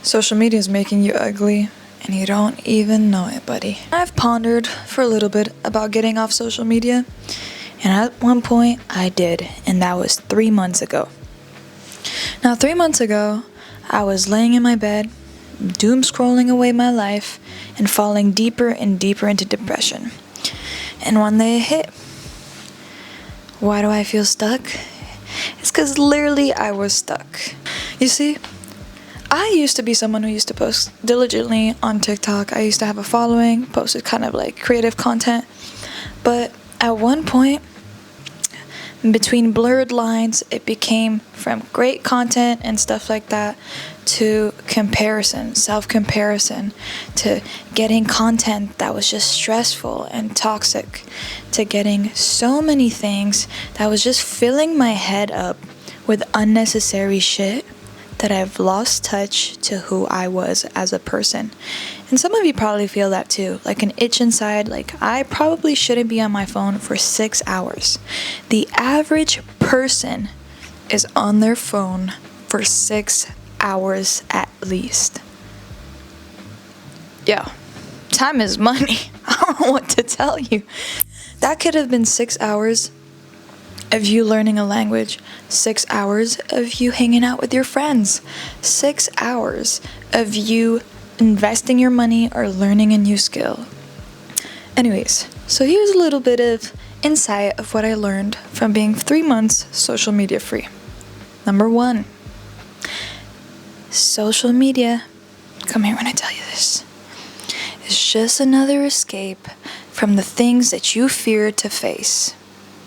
Social media is making you ugly, and you don't even know it, buddy. I've pondered for a little bit about getting off social media, and at one point I did, and that was 3 months ago. Now, 3 months ago, I was laying in my bed, doom scrolling away my life, and falling deeper and deeper into depression. And one day it hit. Why do I feel stuck? It's because literally I was stuck. You see, I used to be someone who used to post diligently on TikTok. I used to have a following, posted kind of like creative content. But at one point, between blurred lines, it became from great content and stuff like that to comparison, self-comparison, to getting content that was just stressful and toxic, to getting so many things that was just filling my head up with unnecessary shit that I've lost touch to who I was as a person. And some of you probably feel that too, like an itch inside, like I probably shouldn't be on my phone for 6 hours. The average person is on their phone for 6 hours at least. Yeah, time is money. I don't know what to tell you. That could have been 6 hours of you learning a language, 6 hours of you hanging out with your friends, 6 hours of you investing your money or learning a new skill. Anyways, so here's a little bit of insight of what I learned from being 3 months social media free. Number 1, social media, come here when I tell you this, is just another escape from the things that you fear to face.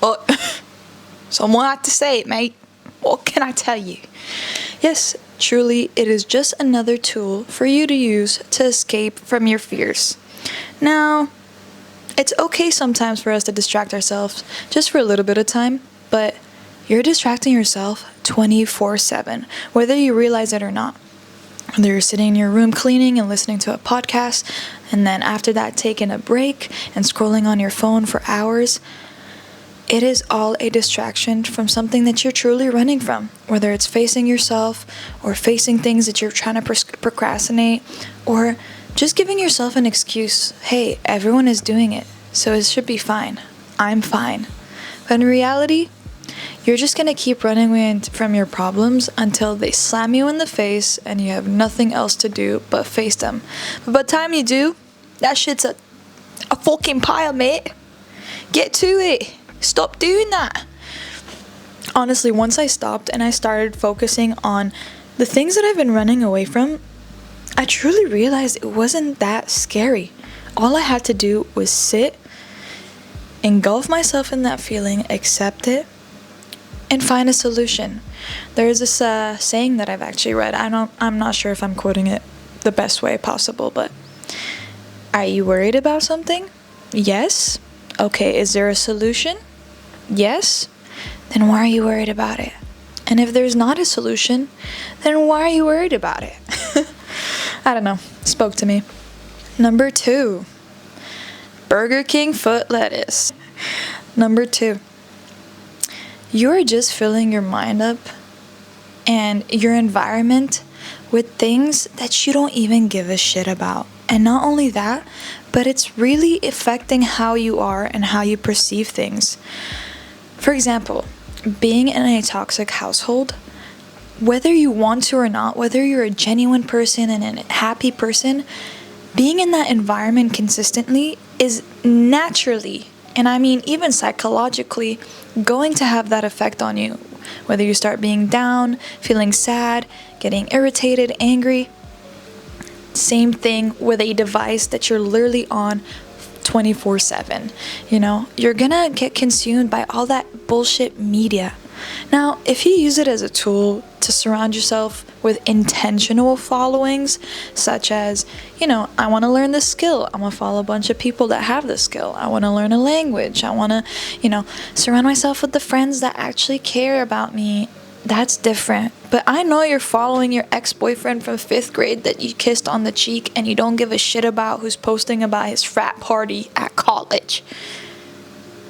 Oh, someone had to say it, mate. What can I tell you? Yes, truly, it is just another tool for you to use to escape from your fears. Now, it's okay sometimes for us to distract ourselves just for a little bit of time, but you're distracting yourself 24/7, whether you realize it or not. Whether you're sitting in your room cleaning and listening to a podcast, and then after that taking a break and scrolling on your phone for hours, it is all a distraction from something that you're truly running from, whether it's facing yourself or facing things that you're trying to procrastinate, or just giving yourself an excuse. Hey, everyone is doing it, so it should be fine. I'm fine. But in reality, you're just going to keep running away from your problems until they slam you in the face and you have nothing else to do but face them. But by the time you do, that shit's a fucking pile, mate. Get to it. Stop doing that. Honestly, once I stopped and I started focusing on the things that I've been running away from, I truly realized it wasn't that scary. All I had to do was sit, engulf myself in that feeling, accept it, and find a solution. There's this saying that I've actually read. I'm not sure if I'm quoting it the best way possible, but are you worried about something? Yes. Okay, is there a solution? Yes. Then why are you worried about it? And if there's not a solution, then why are you worried about it? I don't know. Spoke to me. Number 2, Burger King foot lettuce. Number 2, you're just filling your mind up and your environment with things that you don't even give a shit about. And not only that, but it's really affecting how you are and how you perceive things. For example, being in a toxic household, whether you want to or not, whether you're a genuine person and a happy person, being in that environment consistently is naturally, and I mean even psychologically, going to have that effect on you. Whether you start being down, feeling sad, getting irritated, angry, same thing with a device that you're literally on 24/7. You're gonna get consumed by all that bullshit media. Now, if you use it as a tool to surround yourself with intentional followings, such as, I want to learn this skill, I'm going to follow a bunch of people that have this skill, I want to learn a language, I want to, surround myself with the friends that actually care about me, that's different. But I know you're following your ex-boyfriend from 5th grade that you kissed on the cheek and you don't give a shit about, who's posting about his frat party at college.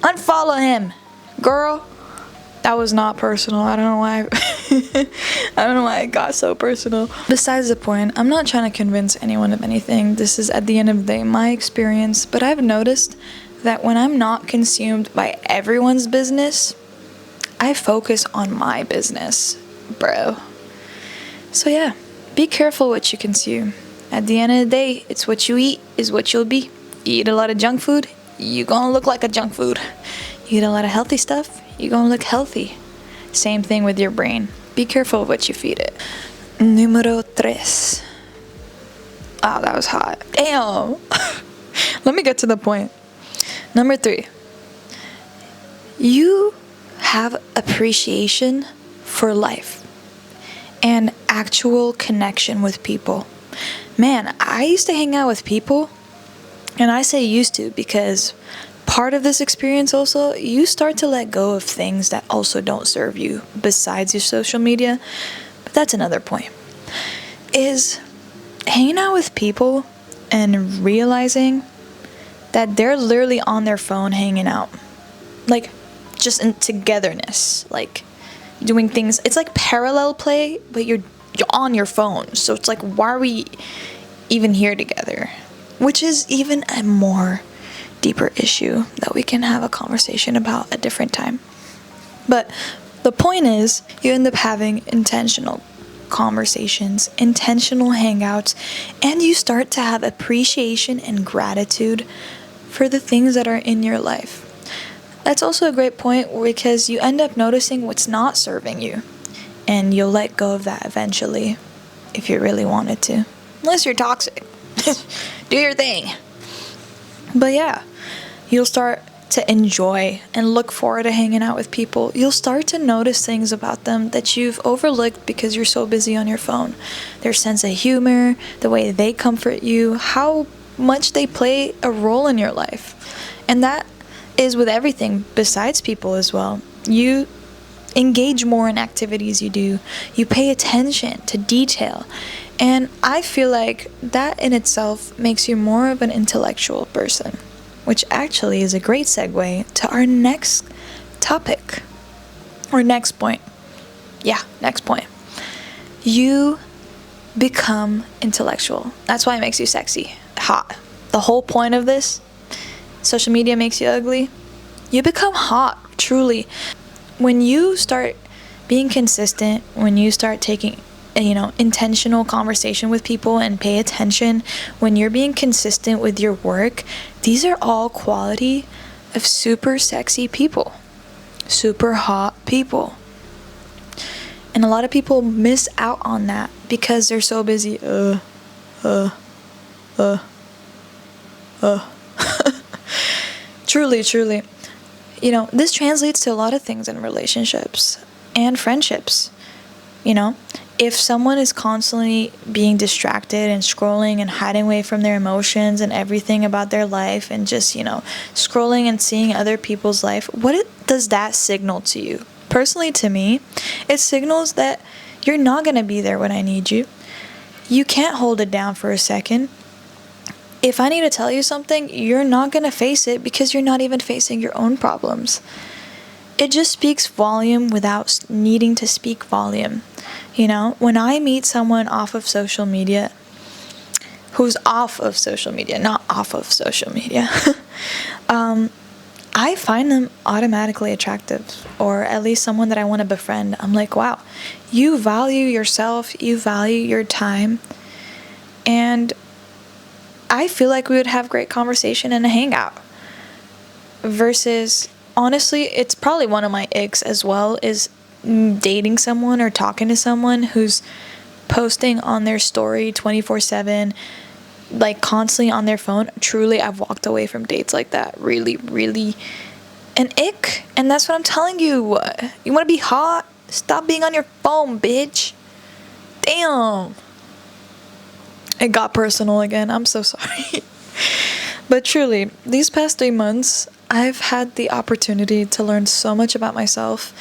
Unfollow him, girl. That was not personal. I don't know why. I don't know why it got so personal. Besides the point, I'm not trying to convince anyone of anything. This is, at the end of the day, my experience. But I've noticed that when I'm not consumed by everyone's business, I focus on my business, bro. So yeah, be careful what you consume. At the end of the day, it's what you eat is what you'll be. You eat a lot of junk food, you gonna look like a junk food. You eat a lot of healthy stuff, you gonna look healthy. Same thing with your brain. Be careful of what you feed it. Numero tres. Oh, that was hot. Damn. Let me get to the point. Number 3. You have appreciation for life and actual connection with people. Man, I used to hang out with people, and I say used to because part of this experience also, you start to let go of things that also don't serve you besides your social media. But that's another point. Is hanging out with people and realizing that they're literally on their phone hanging out. Like, just in togetherness. Like, doing things. It's like parallel play, but you're on your phone. So it's like, why are we even here together? Which is even a more deeper issue that we can have a conversation about a different time. But the point is, you end up having intentional conversations, intentional hangouts, and you start to have appreciation and gratitude for the things that are in your life. That's also a great point because you end up noticing what's not serving you, and you'll let go of that eventually if you really wanted to. Unless you're toxic. Do your thing. But yeah, you'll start to enjoy and look forward to hanging out with people. You'll start to notice things about them that you've overlooked because you're so busy on your phone. Their sense of humor, the way they comfort you, how much they play a role in your life. And that is with everything besides people as well. You engage more in activities you do. You pay attention to detail. And I feel like that in itself makes you more of an intellectual person, which actually is a great segue to our next topic, or next point. Yeah, next point. You become intellectual. That's why it makes you sexy, hot. The whole point of this, social media makes you ugly. You become hot, truly. When you start being consistent, when you start taking intentional conversation with people and pay attention, when you're being consistent with your work, these are all quality of super sexy people, super hot people. And a lot of people miss out on that because they're so busy. Truly. This translates to a lot of things in relationships and friendships. If someone is constantly being distracted and scrolling and hiding away from their emotions and everything about their life and just, scrolling and seeing other people's life, what does that signal to you? Personally, to me, it signals that you're not going to be there when I need you. You can't hold it down for a second. If I need to tell you something, you're not going to face it because you're not even facing your own problems. It just speaks volume without needing to speak volume. When I meet someone off of social media, who's off of social media, not off of social media, I find them automatically attractive, or at least someone that I want to befriend. I'm like, wow, you value yourself, you value your time, and I feel like we would have great conversation and a hangout. Versus, honestly, it's probably one of my icks as well, is dating someone or talking to someone who's posting on their story 24/7, like constantly on their phone. Truly, I've walked away from dates like that. Really an ick. And that's what I'm telling you. You want to be hot? Stop being on your phone, bitch. Damn. It got personal again. I'm so sorry. But truly, these past 3 months, I've had the opportunity to learn so much about myself,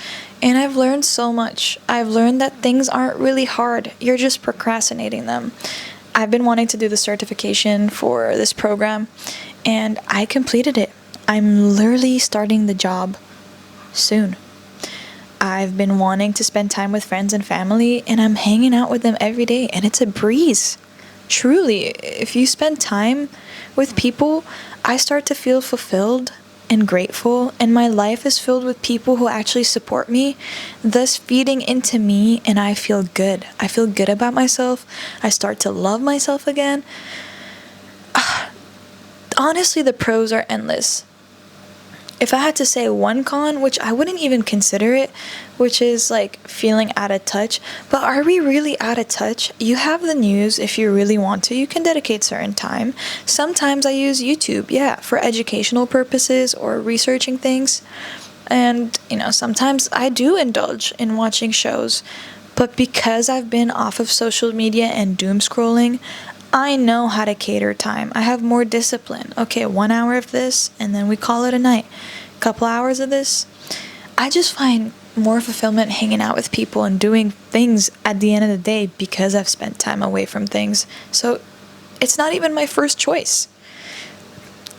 and I've learned so much. I've learned that things aren't really hard. You're just procrastinating them. I've been wanting to do the certification for this program, and I completed it. I'm literally starting the job soon. I've been wanting to spend time with friends and family, and I'm hanging out with them every day, and it's a breeze. Truly, if you spend time with people, I start to feel fulfilled and grateful, and my life is filled with people who actually support me, thus feeding into me, and I feel good. I feel good about myself. I start to love myself again. Honestly, the pros are endless. If I had to say one con, which I wouldn't even consider it, which is like feeling out of touch, but are we really out of touch? You have the news if you really want to. You can dedicate certain time. Sometimes I use YouTube, yeah, for educational purposes or researching things. And, sometimes I do indulge in watching shows. But because I've been off of social media and doom scrolling, I know how to cater time. I have more discipline. Okay, 1 hour of this, and then we call it a night. Couple hours of this. I just find more fulfillment hanging out with people and doing things at the end of the day because I've spent time away from things. So it's not even my first choice.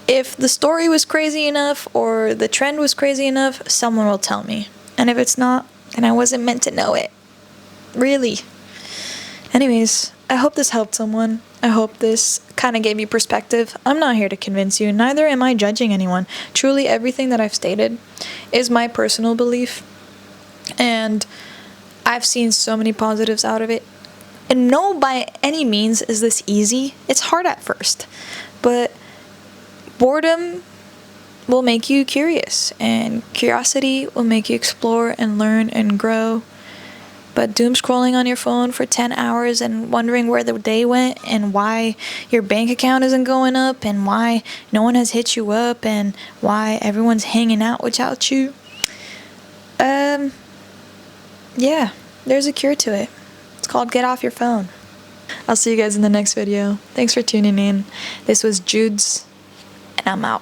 If the story was crazy enough or the trend was crazy enough, someone will tell me. And if it's not, then I wasn't meant to know it. Really. Anyways, I hope this helped someone. I hope this kind of gave you perspective. I'm not here to convince you, neither am I judging anyone. Truly, everything that I've stated is my personal belief, and I've seen so many positives out of it. And no, by any means is this easy. It's hard at first, but boredom will make you curious, and curiosity will make you explore and learn and grow. But doom scrolling on your phone for 10 hours and wondering where the day went and why your bank account isn't going up and why no one has hit you up and why everyone's hanging out without you. Yeah, there's a cure to it. It's called get off your phone. I'll see you guys in the next video. Thanks for tuning in. This was Jude's, and I'm out.